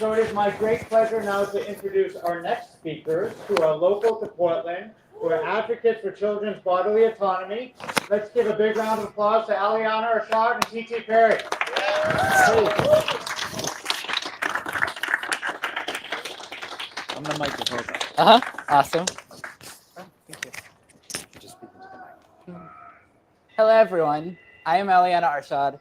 So it is my great pleasure now to introduce our next speakers who are local to Portland, who are advocates for children's bodily autonomy. Let's give a big round of applause to Alliana Arshad and T.T. Perry. On the microphone. Awesome. Oh, thank you. Just speak into the mic. Hello, everyone. I am Alliana Arshad.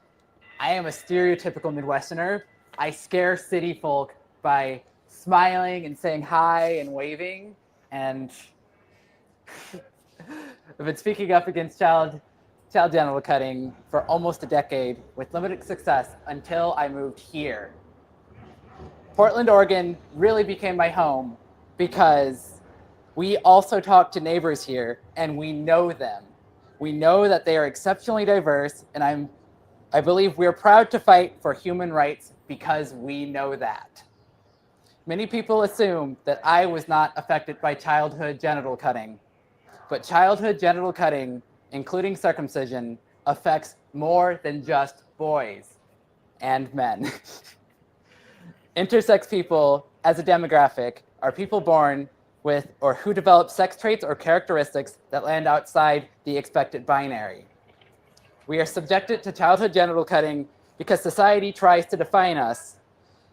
I am a stereotypical Midwesterner. I scare city folk by smiling and saying hi and waving. And I've been speaking up against child genital cutting for almost a decade with limited success until I moved here. Portland, Oregon really became my home because we also talk to neighbors here and we know them. We know that they are exceptionally diverse, and I believe we're proud to fight for human rights because we know that. Many people assume that I was not affected by childhood genital cutting, but childhood genital cutting, including circumcision, affects more than just boys and men. Intersex people, as a demographic, are people born with or who develop sex traits or characteristics that land outside the expected binary. We are subjected to childhood genital cutting because society tries to define us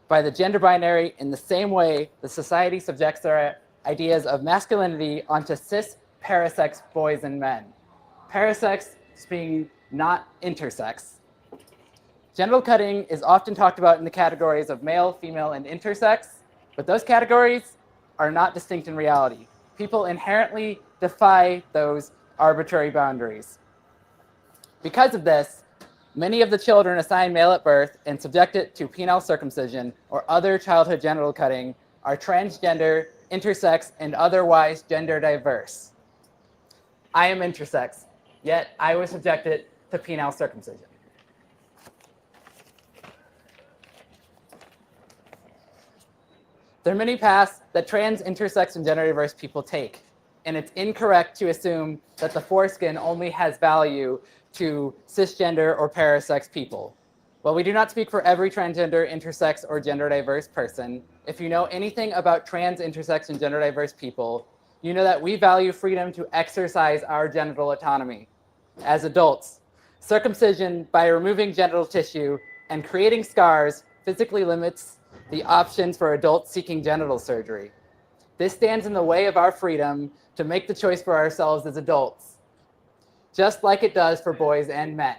by the gender binary in the same way the society subjects their ideas of masculinity onto cis parasex boys and men. Parasex being not intersex. Genital cutting is often talked about in the categories of male, female, and intersex, but those categories are not distinct in reality. People inherently defy those arbitrary boundaries. Because of this, many of the children assigned male at birth and subjected to penile circumcision or other childhood genital cutting are transgender, intersex, and otherwise gender diverse. I am intersex, yet I was subjected to penile circumcision. There are many paths that trans, intersex, and gender diverse people take, and it's incorrect to assume that the foreskin only has value to cisgender or parasex people. While we do not speak for every transgender, intersex, or gender diverse person, if you know anything about trans, intersex, and gender diverse people, you know that we value freedom to exercise our genital autonomy. As adults, circumcision by removing genital tissue and creating scars physically limits the options for adults seeking genital surgery. This stands in the way of our freedom to make the choice for ourselves as adults, just like it does for boys and men.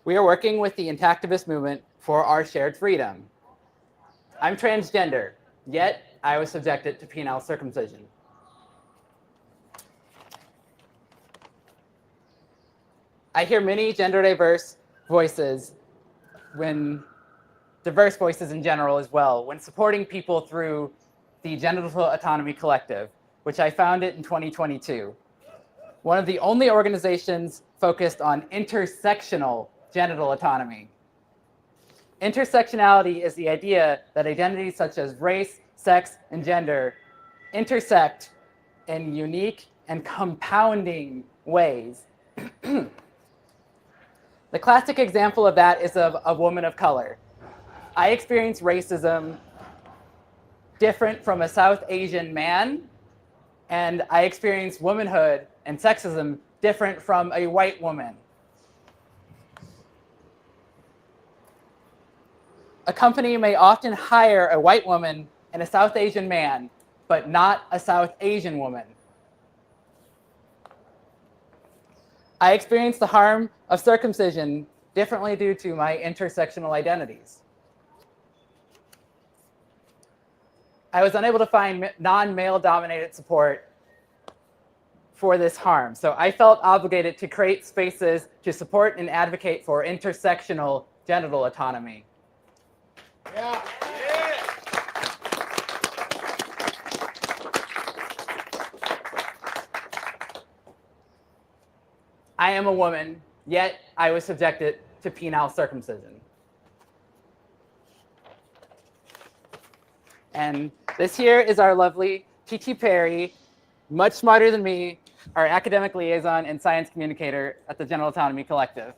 We are working with the intactivist movement for our shared freedom. I'm transgender, yet I was subjected to penile circumcision. I hear many gender diverse voices, diverse voices in general as well, when supporting people through the Genital Autonomy Collective, which I founded in 2022. One of the only organizations focused on intersectional genital autonomy. Intersectionality is the idea that identities such as race, sex, and gender intersect in unique and compounding ways. The classic example of that is of a woman of color. I experienced racism different from a South Asian man, and I experienced womanhood and sexism different from a white woman. A company may often hire a white woman and a South Asian man, but not a South Asian woman. I experienced the harm of circumcision differently due to my intersectional identities. I was unable to find non-male dominated support for this harm, so I felt obligated to create spaces to support and advocate for intersectional genital autonomy. Yeah. I am a woman, yet I was subjected to penile circumcision. And this here is our lovely T.T. Perry, much smarter than me, our academic liaison and science communicator at the Genital Autonomy Collective.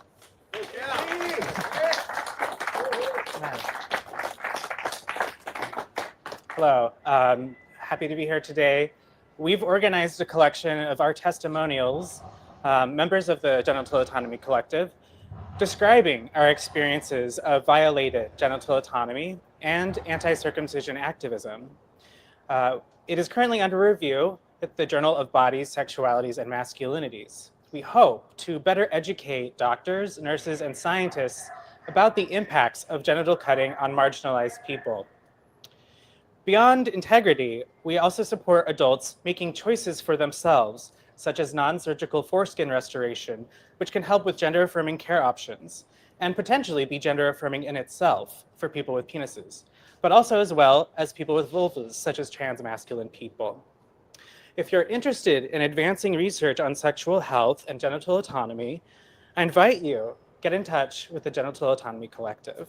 Hello, happy to be here today. We've organized a collection of our testimonials, members of the Genital Autonomy Collective, describing our experiences of violated genital autonomy and anti-circumcision activism. It is currently under review at the Journal of Bodies, Sexualities, and Masculinities. We hope to better educate doctors, nurses, and scientists about the impacts of genital cutting on marginalized people. Beyond integrity, we also support adults making choices for themselves, such as non-surgical foreskin restoration, which can help with gender-affirming care options, and potentially be gender-affirming in itself for people with penises, but also as well as people with vulvas, such as trans-masculine people. If you're interested in advancing research on sexual health and genital autonomy, I invite you to get in touch with the Genital Autonomy Collective.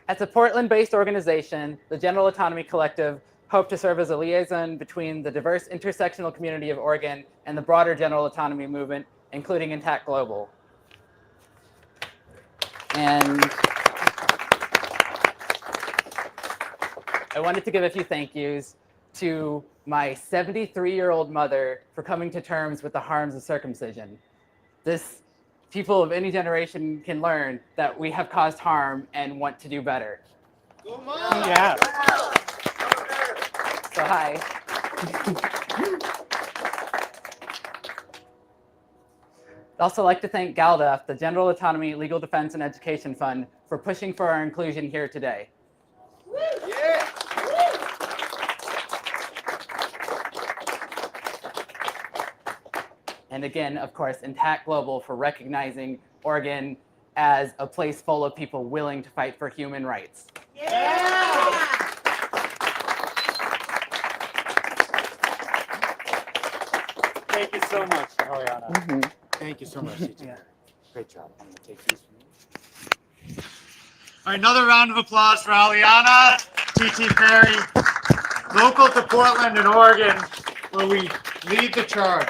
As a Portland-based organization, the Genital Autonomy Collective hope to serve as a liaison between the diverse intersectional community of Oregon and the broader genital autonomy movement, including Intact Global. And I wanted to give a few thank yous to my 73-year-old mother for coming to terms with the harms of circumcision. People of any generation can learn that we have caused harm and want to do better. Yeah. So hi. I'd also like to thank GALDEF, the Genital Autonomy Legal Defense and Education Fund, for pushing for our inclusion here today. And again, of course, Intact Global for recognizing Oregon as a place full of people willing to fight for human rights. Yeah! Thank you so much, Alliana. Mm-hmm. Thank you so much, T.T. Yeah. Great job. I'm gonna take these from you. All right, another round of applause for Alliana, T.T. Perry, local to Portland and Oregon, where we lead the charge.